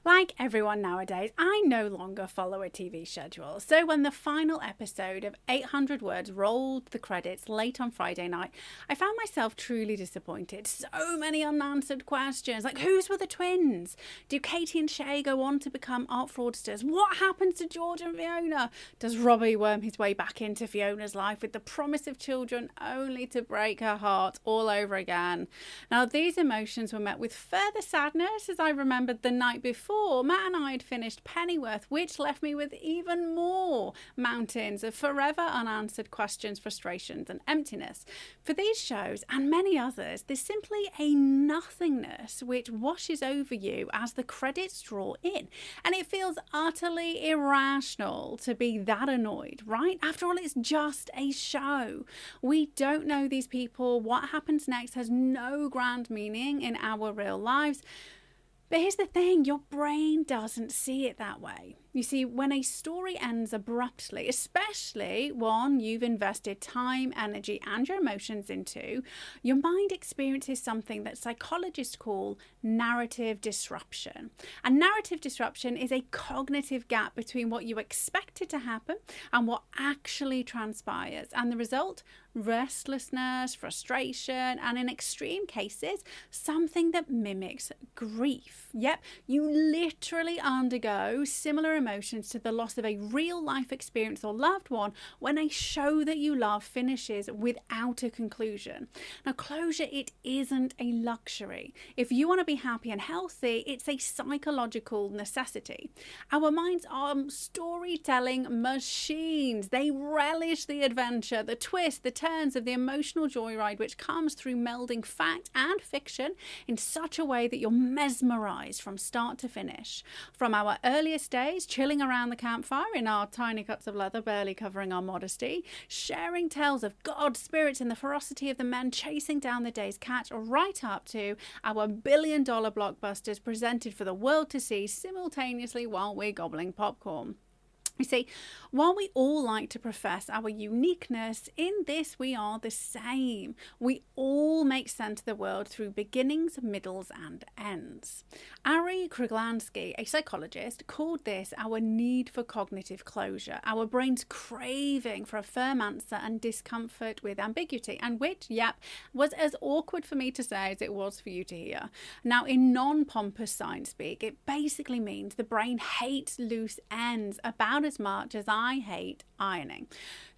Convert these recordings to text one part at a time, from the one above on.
Like everyone nowadays, I no longer follow a TV schedule. So when the final episode of 800 Words rolled the credits late on Friday night, I found myself truly disappointed. So many unanswered questions, like whose were the twins? Do Katie and Shay go on to become art fraudsters? What happens to George and Fiona? Does Robbie worm his way back into Fiona's life with the promise of children only to break her heart all over again? Now, these emotions were met with further sadness as I remembered the night before Matt and I had finished Pennyworth, which left me with even more mountains of forever unanswered questions, frustrations and emptiness. For these shows and many others, there's simply a nothingness which washes over you as the credits draw in. And it feels utterly irrational to be that annoyed, right? After all, it's just a show. We don't know these people. What happens next has no grand meaning in our real lives. But here's the thing, your brain doesn't see it that way. You see, when a story ends abruptly, especially one you've invested time, energy, and your emotions into, your mind experiences something that psychologists call narrative disruption. And narrative disruption is a cognitive gap between what you expected to happen and what actually transpires. And the result? Restlessness, frustration, and in extreme cases, something that mimics grief. Yep, you literally undergo similar emotions to the loss of a real life experience or loved one when a show that you love finishes without a conclusion. Now, closure, it isn't a luxury. If you want to be happy and healthy, it's a psychological necessity. Our minds are storytelling machines. They relish the adventure, the twist, the turns of the emotional joyride which comes through melding fact and fiction in such a way that you're mesmerized from start to finish. From our earliest days, chilling around the campfire in our tiny cups of leather barely covering our modesty, sharing tales of God, spirits and the ferocity of the men chasing down the day's catch, right up to our billion-dollar blockbusters presented for the world to see simultaneously while we're gobbling popcorn. You see, while we all like to profess our uniqueness, in this we are the same. We all make sense of the world through beginnings, middles and ends. Ari Kruglansky, a psychologist, called this our need for cognitive closure, our brain's craving for a firm answer and discomfort with ambiguity, and which, was as awkward for me to say as it was for you to hear. Now, in non-pompous science speak, it basically means the brain hates loose ends about as much as I hate ironing.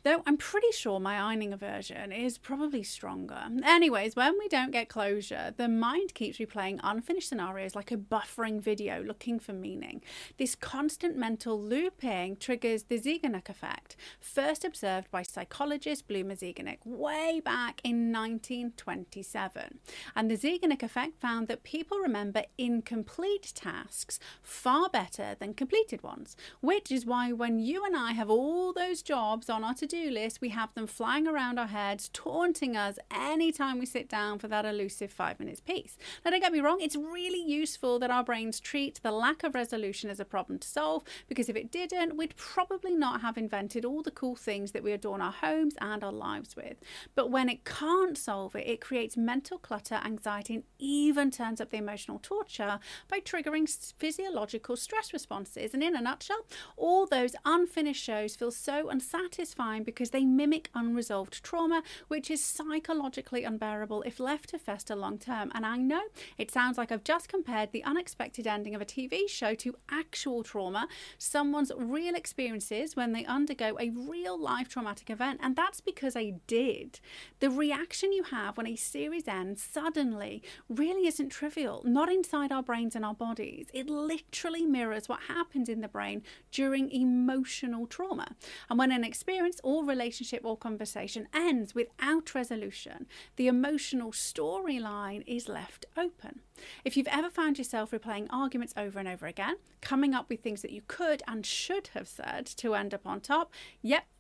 Though I'm pretty sure my ironing aversion is probably stronger. Anyways, when we don't get closure, the mind keeps replaying unfinished scenarios like a buffering video looking for meaning. This constant mental looping triggers the Zeigarnik effect, first observed by psychologist Bluma Zeigarnik way back in 1927. And the Zeigarnik effect found that people remember incomplete tasks far better than completed ones, which is why when you and I have all those jobs on our to-do list, we have them flying around our heads, taunting us anytime we sit down for that elusive 5 minutes piece. Now, don't get me wrong, it's really useful that our brains treat the lack of resolution as a problem to solve, because if it didn't, we'd probably not have invented all the cool things that we adorn our homes and our lives with. But when it can't solve it, it creates mental clutter, anxiety, and even turns up the emotional torture by triggering physiological stress responses. And in a nutshell, all those unfinished shows feel so unsatisfying because they mimic unresolved trauma, which is psychologically unbearable if left to fester long term. And I know it sounds like I've just compared the unexpected ending of a TV show to actual trauma, someone's real experiences when they undergo a real life traumatic event, and that's because I did. The reaction you have when a series ends suddenly really isn't trivial, not inside our brains and our bodies. It literally mirrors what happens in the brain during emotional trauma. And when an experience or relationship or conversation ends without resolution, the emotional storyline is left open. If you've ever found yourself replaying arguments over and over again, coming up with things that you could and should have said to end up on top,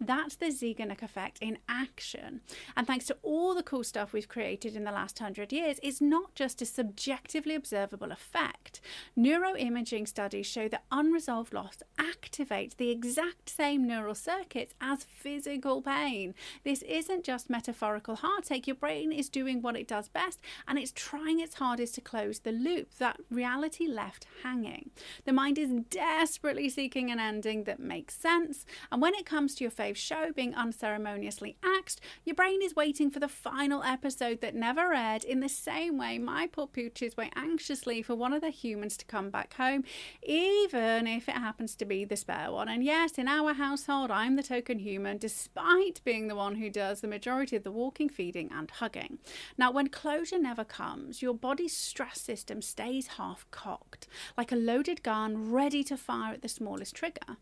that's the Zeigarnik effect in action. And thanks to all the cool stuff we've created in the last 100 years, it's not just a subjectively observable effect. Neuroimaging studies show that unresolved loss activates the exact same neural circuits as physical physical pain. This isn't just metaphorical heartache. Your brain is doing what it does best, and it's trying its hardest to close the loop that reality left hanging. The mind is desperately seeking an ending that makes sense, and when it comes to your fave show being unceremoniously axed, your brain is waiting for the final episode that never aired, in the same way my poor pooches wait anxiously for one of their humans to come back home, even if it happens to be the spare one. And yes, in our household, I'm the token human, despite being the one who does the majority of the walking, feeding and hugging. Now, when closure never comes, your body's stress system stays half cocked, like a loaded gun ready to fire at the smallest trigger.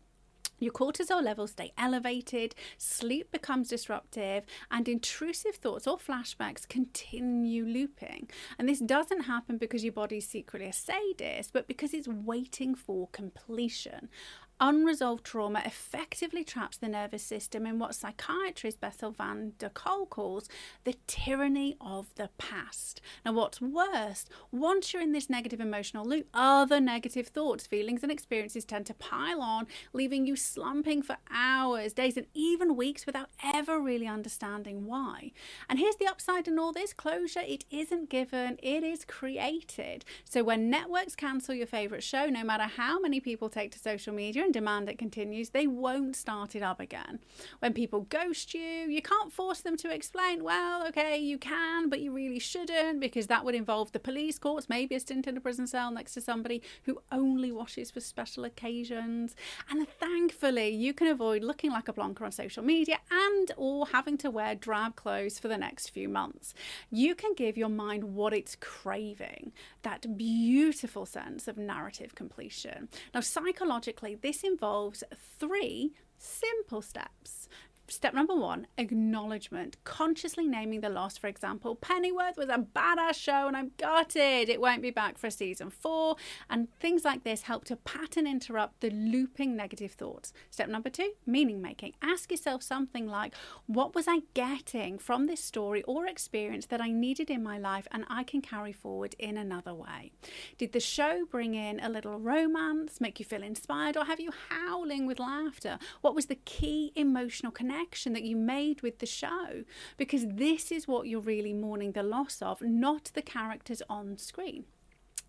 Your cortisol levels stay elevated, sleep becomes disruptive, and intrusive thoughts or flashbacks continue looping. And this doesn't happen because your body's secretly a sadist, but because it's waiting for completion. Unresolved trauma effectively traps the nervous system in what psychiatrist Bessel van der Kolk calls the tyranny of the past. Now, what's worse, once you're in this negative emotional loop, other negative thoughts, feelings and experiences tend to pile on, leaving you slumping for hours, days and even weeks without ever really understanding why. And here's the upside in all this: closure, it isn't given, it is created. So when networks cancel your favourite show, no matter how many people take to social media and demand it continues, they won't start it up again. When people ghost you, you can't force them to explain, well, okay, you can, but you really shouldn't, because that would involve the police, courts, maybe a stint in a prison cell next to somebody who only washes for special occasions. And thankfully, you can avoid looking like a plonker on social media and or having to wear drab clothes for the next few months. You can give your mind what it's craving, that beautiful sense of narrative completion. Now, psychologically, this involves 3 simple steps. Step number 1, acknowledgement. Consciously naming the loss. For example, Pennyworth was a badass show and I'm gutted it won't be back for season 4. And things like this help to pattern interrupt the looping negative thoughts. Step number 2, meaning making. Ask yourself something like, what was I getting from this story or experience that I needed in my life and I can carry forward in another way? Did the show bring in a little romance, make you feel inspired, or have you howling with laughter? What was the key emotional connection that you made with the show? Because this is what you're really mourning the loss of, not the characters on screen.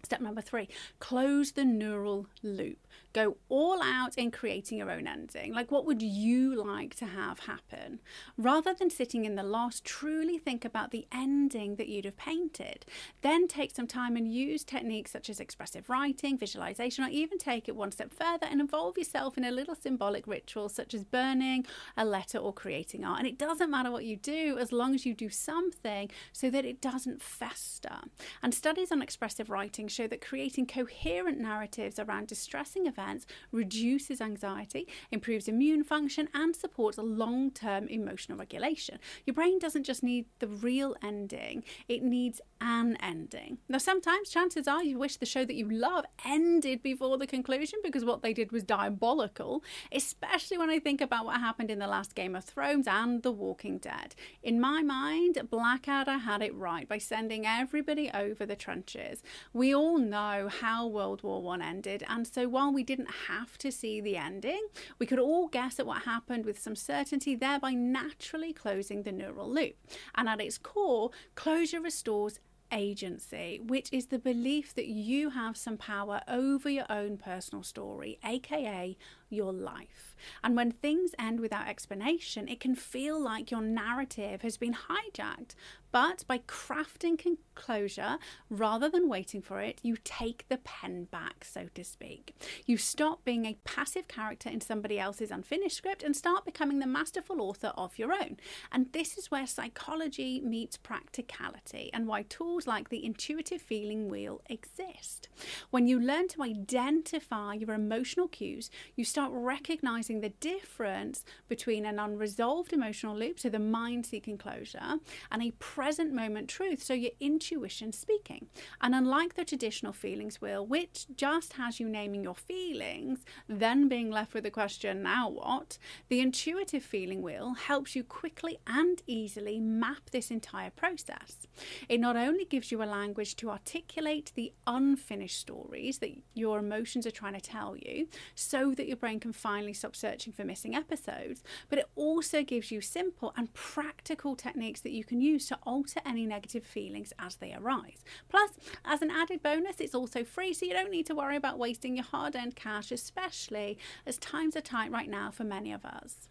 Step number 3, close the neural loop. Go all out in creating your own ending. Like, what would you like to have happen? Rather than sitting in the loss, truly think about the ending that you'd have painted. Then take some time and use techniques such as expressive writing, visualization, or even take it one step further and involve yourself in a little symbolic ritual such as burning a letter or creating art. And it doesn't matter what you do as long as you do something so that it doesn't fester. And studies on expressive writing show that creating coherent narratives around distressing events reduces anxiety, improves immune function, and supports long-term emotional regulation. Your brain doesn't just need the real ending, it needs an ending. Now, sometimes chances are you wish the show that you love ended before the conclusion because what they did was diabolical, especially when I think about what happened in the last Game of Thrones and The Walking Dead. In my mind, Blackadder had it right by sending everybody over the trenches. We all know how World War I ended, and so while we didn't have to see the ending, we could all guess at what happened with some certainty, thereby naturally closing the neural loop. And at its core, closure restores agency, which is the belief that you have some power over your own personal story, aka your life. And when things end without explanation, it can feel like your narrative has been hijacked. But by crafting closure rather than waiting for it, you take the pen back, so to speak. You stop being a passive character in somebody else's unfinished script and start becoming the masterful author of your own. And this is where psychology meets practicality and why tools like the intuitive feeling wheel exist. When you learn to identify your emotional cues, you start recognizing the difference between an unresolved emotional loop, so the mind seeking closure, and a present moment truth, so your intuition speaking. And unlike the traditional feelings wheel, which just has you naming your feelings, then being left with the question, now what? The intuitive feeling wheel helps you quickly and easily map this entire process. It not only gives you a language to articulate the unfinished stories that your emotions are trying to tell you, so that your brain brain can finally stop searching for missing episodes, but it also gives you simple and practical techniques that you can use to alter any negative feelings as they arise. Plus, as an added bonus, it's also free, so you don't need to worry about wasting your hard-earned cash, especially as times are tight right now for many of us.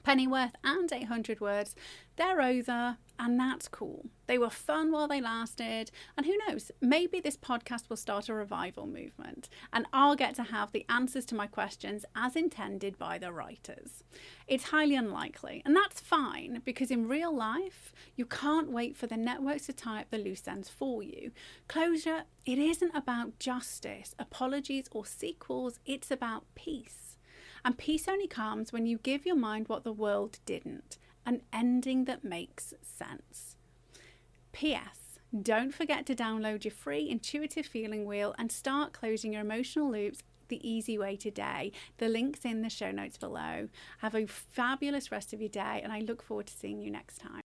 Pennyworth and 800 words, they're over, and that's cool. They were fun while they lasted, and who knows, maybe this podcast will start a revival movement, and I'll get to have the answers to my questions as intended by the writers. It's highly unlikely, and that's fine, because in real life, you can't wait for the networks to tie up the loose ends for you. Closure, it isn't about justice, apologies, or sequels, it's about peace. And peace only comes when you give your mind what the world didn't, an ending that makes sense. P.S. Don't forget to download your free intuitive feeling wheel and start closing your emotional loops the easy way today. The link's in the show notes below. Have a fabulous rest of your day, and I look forward to seeing you next time.